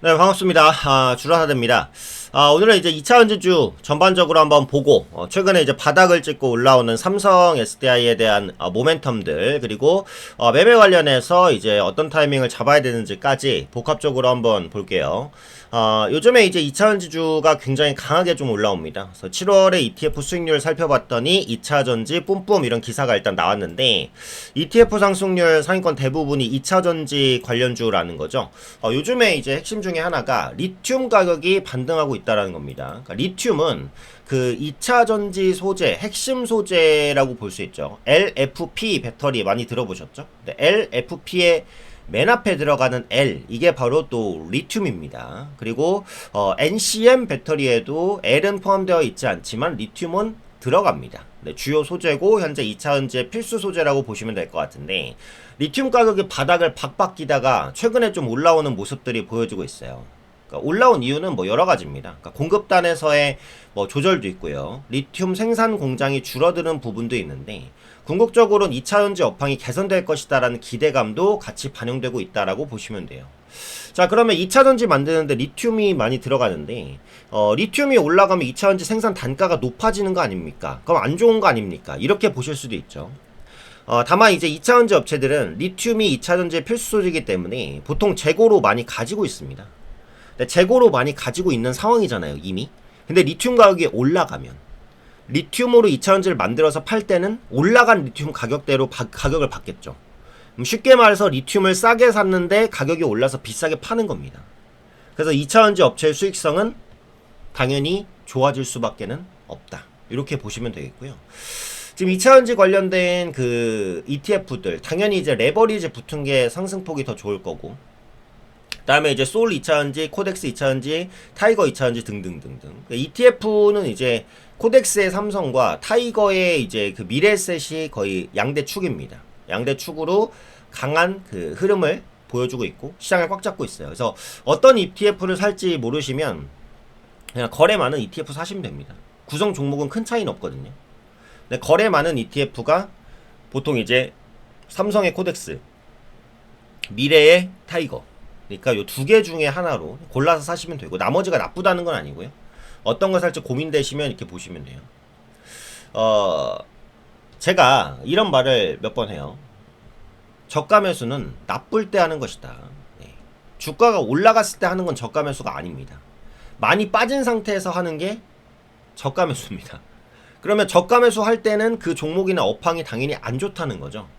네, 반갑습니다. 주라사대입니다. 오늘은 이제 2차 전지주 전반적으로 한번 보고, 최근에 이제 바닥을 찍고 올라오는 삼성 SDI에 대한 모멘텀들, 그리고 매매 관련해서 이제 어떤 타이밍을 잡아야 되는지까지 복합적으로 한번 볼게요. 요즘에 이제 2차 전지주가 굉장히 강하게 좀 올라옵니다. 그래서 7월에 ETF 수익률 살펴봤더니 2차 전지 뿜뿜 이런 기사가 일단 나왔는데, ETF 상승률 상위권 대부분이 2차 전지 관련주라는 거죠. 요즘에 이제 핵심 중에 하나가 리튬 가격이 반등하고 있다라는 겁니다. 그러니까 리튬은 그 2차 전지 소재, 핵심 소재라고 볼 수 있죠. LFP 배터리 많이 들어보셨죠? LFP의 맨 앞에 들어가는 L, 이게 바로 또 리튬입니다. 그리고 NCM 배터리에도 L은 포함되어 있지 않지만 리튬은 들어갑니다. 네, 주요 소재고 현재 2차 전지의 필수 소재라고 보시면 될 것 같은데, 리튬 가격이 바닥을 박박 끼다가 최근에 좀 올라오는 모습들이 보여지고 있어요. 그러니까 올라온 이유는 뭐 여러 가지입니다. 그러니까 공급단에서의 뭐 조절도 있고요. 리튬 생산 공장이 줄어드는 부분도 있는데, 궁극적으로는 2차 전지 업황이 개선될 것이다라는 기대감도 같이 반영되고 있다라고 보시면 돼요. 자, 그러면 2차 전지 만드는데 리튬이 많이 들어가는데, 리튬이 올라가면 2차 전지 생산 단가가 높아지는 거 아닙니까? 그럼 안 좋은 거 아닙니까? 이렇게 보실 수도 있죠. 다만 이제 2차 전지 업체들은 리튬이 2차 전지의 필수 소재이기 때문에 보통 재고로 많이 가지고 있습니다. 근데 재고로 많이 가지고 있는 상황이잖아요, 이미. 근데 리튬 가격이 올라가면, 리튬으로 2차 전지를 만들어서 팔 때는 올라간 리튬 가격대로 가격을 받겠죠. 쉽게 말해서 리튬을 싸게 샀는데 가격이 올라서 비싸게 파는 겁니다. 그래서 2차 전지 업체의 수익성은 당연히 좋아질 수밖에는 없다. 이렇게 보시면 되겠고요. 지금 2차 전지 관련된 그 ETF들, 당연히 이제 레버리지 붙은 게 상승폭이 더 좋을 거고, 그 다음에 이제 소울 2차 전지, 코덱스 2차 전지, 타이거 2차 전지 등등등등. ETF는 이제 코덱스의 삼성과 타이거의 이제 그 미래셋이 거의 양대 축입니다. 양대 축으로 강한 그 흐름을 보여주고 있고 시장을 꽉 잡고 있어요. 그래서 어떤 ETF를 살지 모르시면 그냥 거래 많은 ETF 사시면 됩니다. 구성 종목은 큰 차이는 없거든요. 근데 거래 많은 ETF가 보통 이제 삼성의 코덱스, 미래의 타이거, 그러니까 요 두 개 중에 하나로 골라서 사시면 되고, 나머지가 나쁘다는 건 아니고요. 어떤 걸 살지 고민되시면 이렇게 보시면 돼요. 제가 이런 말을 몇 번 해요. 저가 매수는 나쁠 때 하는 것이다. 네. 주가가 올라갔을 때 하는 건 저가 매수가 아닙니다. 많이 빠진 상태에서 하는 게 저가 매수입니다. 그러면 저가 매수 할 때는 그 종목이나 업황이 당연히 안 좋다는 거죠.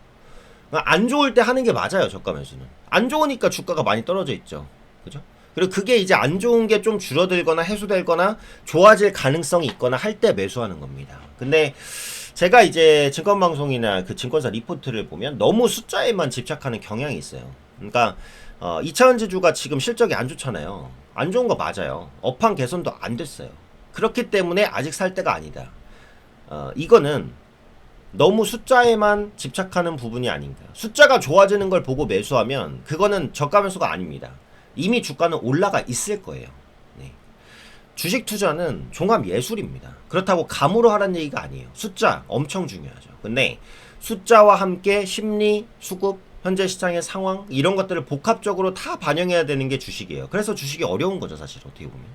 안 좋을 때 하는 게 맞아요, 저가 매수는. 안 좋으니까 주가가 많이 떨어져 있죠. 그죠? 그리고 그게 이제 안 좋은 게 좀 줄어들거나 해소되거나 좋아질 가능성이 있거나 할 때 매수하는 겁니다. 근데 제가 이제 증권방송이나 그 증권사 리포트를 보면 너무 숫자에만 집착하는 경향이 있어요. 그러니까 2차 전지주가 지금 실적이 안 좋잖아요. 안 좋은 거 맞아요. 업황 개선도 안 됐어요. 그렇기 때문에 아직 살 때가 아니다. 이거는 너무 숫자에만 집착하는 부분이 아닌가. 숫자가 좋아지는 걸 보고 매수하면 그거는 저가 매수가 아닙니다. 이미 주가는 올라가 있을 거예요. 네. 주식 투자는 종합 예술입니다. 그렇다고 감으로 하라는 얘기가 아니에요. 숫자 엄청 중요하죠. 근데 숫자와 함께 심리, 수급, 현재 시장의 상황, 이런 것들을 복합적으로 다 반영해야 되는 게 주식이에요. 그래서 주식이 어려운 거죠, 사실 어떻게 보면.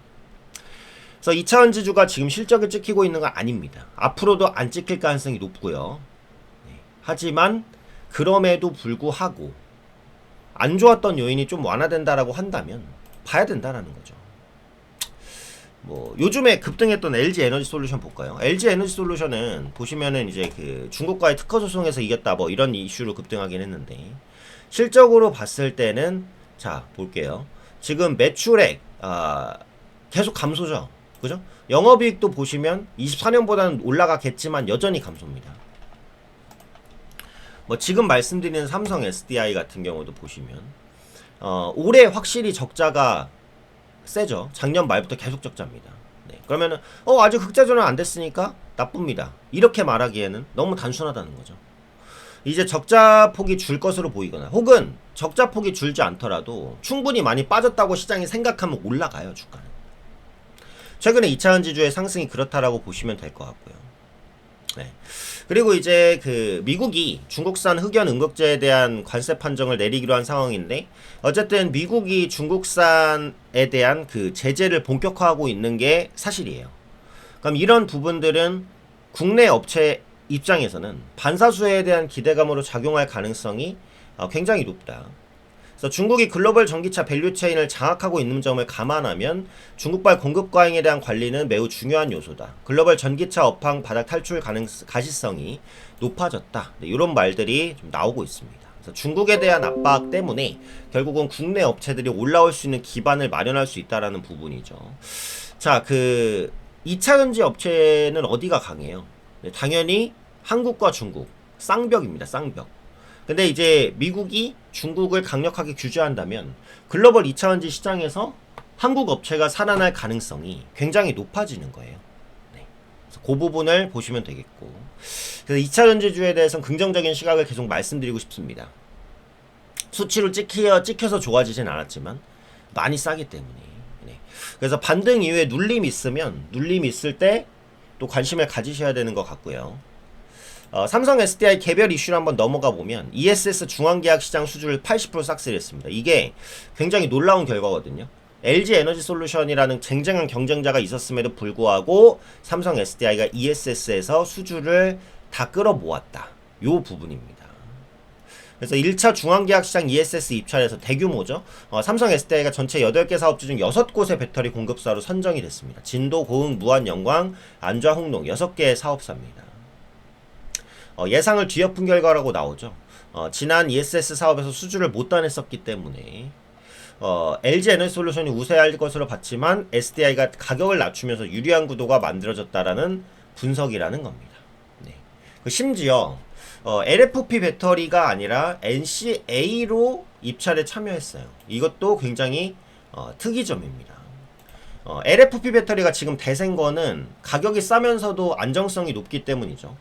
그래서 2차 전지주가 지금 실적을 찍히고 있는 건 아닙니다. 앞으로도 안 찍힐 가능성이 높고요. 네. 하지만 그럼에도 불구하고 안 좋았던 요인이 좀 완화된다라고 한다면 봐야 된다라는 거죠. 뭐 요즘에 급등했던 LG 에너지 솔루션 볼까요? LG 에너지 솔루션은 보시면은 이제 그 중국과의 특허 소송에서 이겼다 뭐 이런 이슈로 급등하긴 했는데, 실적으로 봤을 때는 자 볼게요. 지금 매출액 계속 감소죠. 그죠? 영업이익도 보시면 24년보다는 올라가겠지만 여전히 감소입니다. 뭐 지금 말씀드리는 삼성 SDI 같은 경우도 보시면 올해 확실히 적자가 세죠. 작년 말부터 계속 적자입니다. 네. 그러면은 아직 흑자 전환 안 됐으니까 나쁩니다. 이렇게 말하기에는 너무 단순하다는 거죠. 이제 적자 폭이 줄 것으로 보이거나, 혹은 적자 폭이 줄지 않더라도 충분히 많이 빠졌다고 시장이 생각하면 올라가요, 주가는. 최근에 2차 전지주의 상승이 그렇다라고 보시면 될 것 같고요. 네. 그리고 이제 그 미국이 중국산 흑연 음극재에 대한 관세 판정을 내리기로 한 상황인데 어쨌든 미국이 중국산에 대한 그 제재를 본격화하고 있는 게 사실이에요. 그럼 이런 부분들은 국내 업체 입장에서는 반사수혜에 대한 기대감으로 작용할 가능성이 굉장히 높다. 그래서 중국이 글로벌 전기차 밸류체인을 장악하고 있는 점을 감안하면 중국발 공급 과잉에 대한 관리는 매우 중요한 요소다. 글로벌 전기차 업황 바닥 탈출 가시성이 높아졌다. 네, 이런 말들이 좀 나오고 있습니다. 그래서 중국에 대한 압박 때문에 결국은 국내 업체들이 올라올 수 있는 기반을 마련할 수 있다라는 부분이죠. 자, 그 2차전지 업체는 어디가 강해요? 네, 당연히 한국과 중국 쌍벽입니다. 쌍벽. 근데 이제 미국이 중국을 강력하게 규제한다면 글로벌 2차전지 시장에서 한국 업체가 살아날 가능성이 굉장히 높아지는 거예요. 네. 그래서 그 부분을 보시면 되겠고, 그래서 2차전지주에 대해서는 긍정적인 시각을 계속 말씀드리고 싶습니다. 수치로 찍혀서 좋아지진 않았지만 많이 싸기 때문에. 네. 그래서 반등 이후에 눌림이 있을 때 또 관심을 가지셔야 되는 것 같고요. 삼성 SDI 개별 이슈를 한번 넘어가 보면 ESS 중앙계약 시장 수주를 80% 싹쓸이했습니다. 이게 굉장히 놀라운 결과거든요. LG 에너지 솔루션이라는 쟁쟁한 경쟁자가 있었음에도 불구하고 삼성 SDI가 ESS에서 수주를 다 끌어모았다. 요 부분입니다. 그래서 1차 중앙계약 시장 ESS 입찰에서 대규모죠. 삼성 SDI가 전체 8개 사업주 중 6곳의 배터리 공급사로 선정이 됐습니다. 진도, 고흥, 무안, 영광, 안좌, 홍농 6개의 사업사입니다. 예상을 뒤엎은 결과라고 나오죠. 지난 ESS 사업에서 수주를 못 따냈었기 때문에 LG 에너지 솔루션이 우세할 것으로 봤지만 SDI가 가격을 낮추면서 유리한 구도가 만들어졌다라는 분석이라는 겁니다. 네. 심지어 LFP 배터리가 아니라 NCA로 입찰에 참여했어요. 이것도 굉장히 특이점입니다. LFP 배터리가 지금 대세인 거는 가격이 싸면서도 안정성이 높기 때문이죠.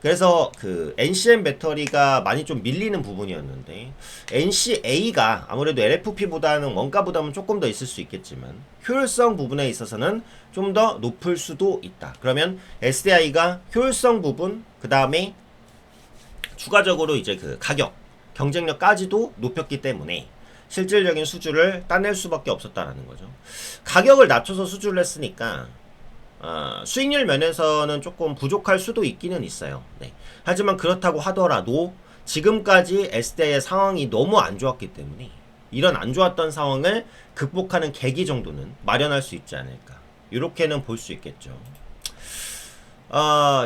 그래서 그 NCM 배터리가 많이 좀 밀리는 부분이었는데 NCA가 아무래도 LFP보다는 원가 부담은 조금 더 있을 수 있겠지만 효율성 부분에 있어서는 좀 더 높을 수도 있다. 그러면 SDI가 효율성 부분 그 다음에 추가적으로 이제 그 가격 경쟁력까지도 높였기 때문에 실질적인 수주를 따낼 수밖에 없었다라는 거죠. 가격을 낮춰서 수주를 했으니까 수익률 면에서는 조금 부족할 수도 있기는 있어요. 네. 하지만 그렇다고 하더라도 지금까지 SDI의 상황이 너무 안 좋았기 때문에 이런 안 좋았던 상황을 극복하는 계기 정도는 마련할 수 있지 않을까. 이렇게는 볼 수 있겠죠.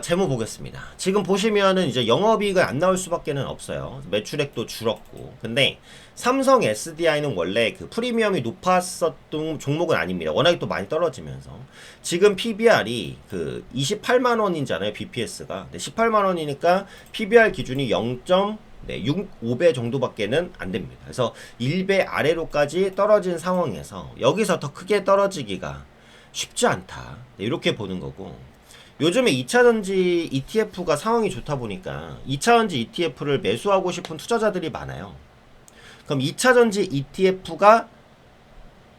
재무 보겠습니다. 지금 보시면은 이제 영업이익이 안 나올 수밖에는 없어요. 매출액도 줄었고. 근데 삼성 SDI는 원래 그 프리미엄이 높았었던 종목은 아닙니다. 워낙에 또 많이 떨어지면서. 지금 PBR이 그 28만 원이잖아요. BPS가. 18만 원이니까 PBR 기준이 0.65배 정도밖에는 안 됩니다. 그래서 1배 아래로까지 떨어진 상황에서 여기서 더 크게 떨어지기가 쉽지 않다. 이렇게 보는 거고. 요즘에 2차전지 ETF가 상황이 좋다 보니까 2차전지 ETF를 매수하고 싶은 투자자들이 많아요. 그럼 2차전지 ETF가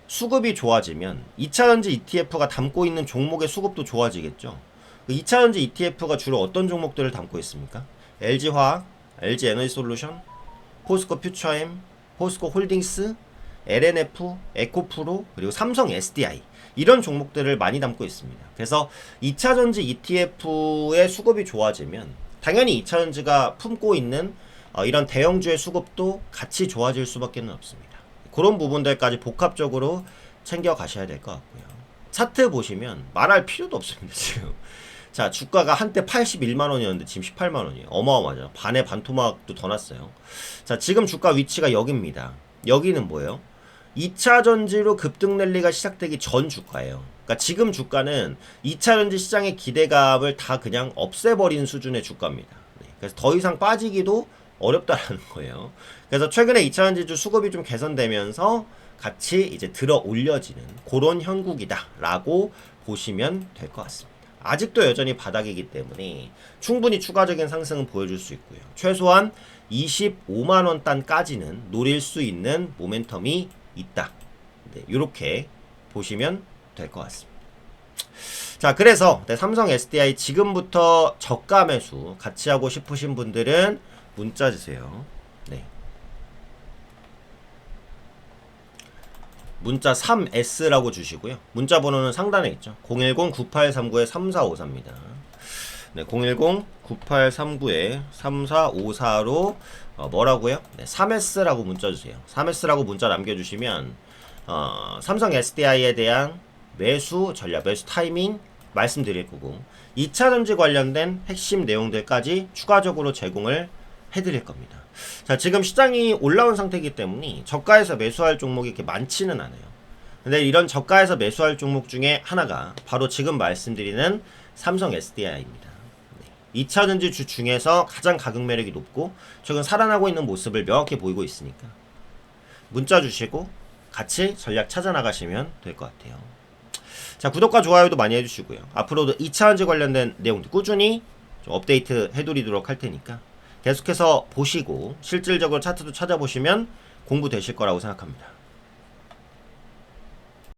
수급이 좋아지면 2차전지 ETF가 담고 있는 종목의 수급도 좋아지겠죠. 2차전지 ETF가 주로 어떤 종목들을 담고 있습니까? LG화학, LG 에너지 솔루션, 포스코 퓨처엠, 포스코 홀딩스, LNF, 에코프로, 그리고 삼성 SDI 이런 종목들을 많이 담고 있습니다. 그래서 2차전지 ETF의 수급이 좋아지면 당연히 2차전지가 품고 있는 이런 대형주의 수급도 같이 좋아질 수밖에 없습니다. 그런 부분들까지 복합적으로 챙겨 가셔야 될 것 같고요. 차트 보시면 말할 필요도 없습니다. 지금 자, 주가가 한때 81만 원이었는데 지금 18만 원이에요. 어마어마하죠. 반에 반토막도 더 났어요. 자, 지금 주가 위치가 여기입니다. 여기는 뭐예요? 2차전지로 급등 랠리가 시작되기 전 주가예요. 그러니까 지금 주가는 2차전지 시장의 기대감을 다 그냥 없애버린 수준의 주가입니다. 네, 그래서 더 이상 빠지기도 어렵다라는 거예요. 그래서 최근에 2차전지주 수급이 좀 개선되면서 같이 이제 들어 올려지는 그런 형국이다라고 보시면 될 것 같습니다. 아직도 여전히 바닥이기 때문에 충분히 추가적인 상승은 보여줄 수 있고요. 최소한 25만원 단까지는 노릴 수 있는 모멘텀이 있다. 네, 이렇게 보시면 될 것 같습니다. 자, 자, 그래서 네, 삼성 SDI 지금부터 저가 매수 같이 하고 싶으신 분들은 문자 주세요. 네. 문자 3S라고 주시고요. 문자 번호는 상단에 있죠. 010-9839-3454입니다. 네, 010-9839-3454로 뭐라고요? 네, 3S라고 문자 주세요. 3S라고 문자 남겨주시면 삼성 SDI에 대한 매수 전략, 매수 타이밍 말씀드릴 거고 2차전지 관련된 핵심 내용들까지 추가적으로 제공을 해드릴 겁니다. 자, 지금 시장이 올라온 상태이기 때문에 저가에서 매수할 종목이 이렇게 많지는 않아요. 근데 이런 저가에서 매수할 종목 중에 하나가 바로 지금 말씀드리는 삼성 SDI입니다. 2차전지 주 중에서 가장 가격 매력이 높고 최근 살아나고 있는 모습을 명확히 보이고 있으니까 문자 주시고 같이 전략 찾아 나가시면 될 것 같아요. 자, 구독과 좋아요도 많이 해주시고요. 앞으로도 2차전지 관련된 내용들 꾸준히 좀 업데이트 해드리도록 할 테니까 계속해서 보시고 실질적으로 차트도 찾아보시면 공부 되실 거라고 생각합니다.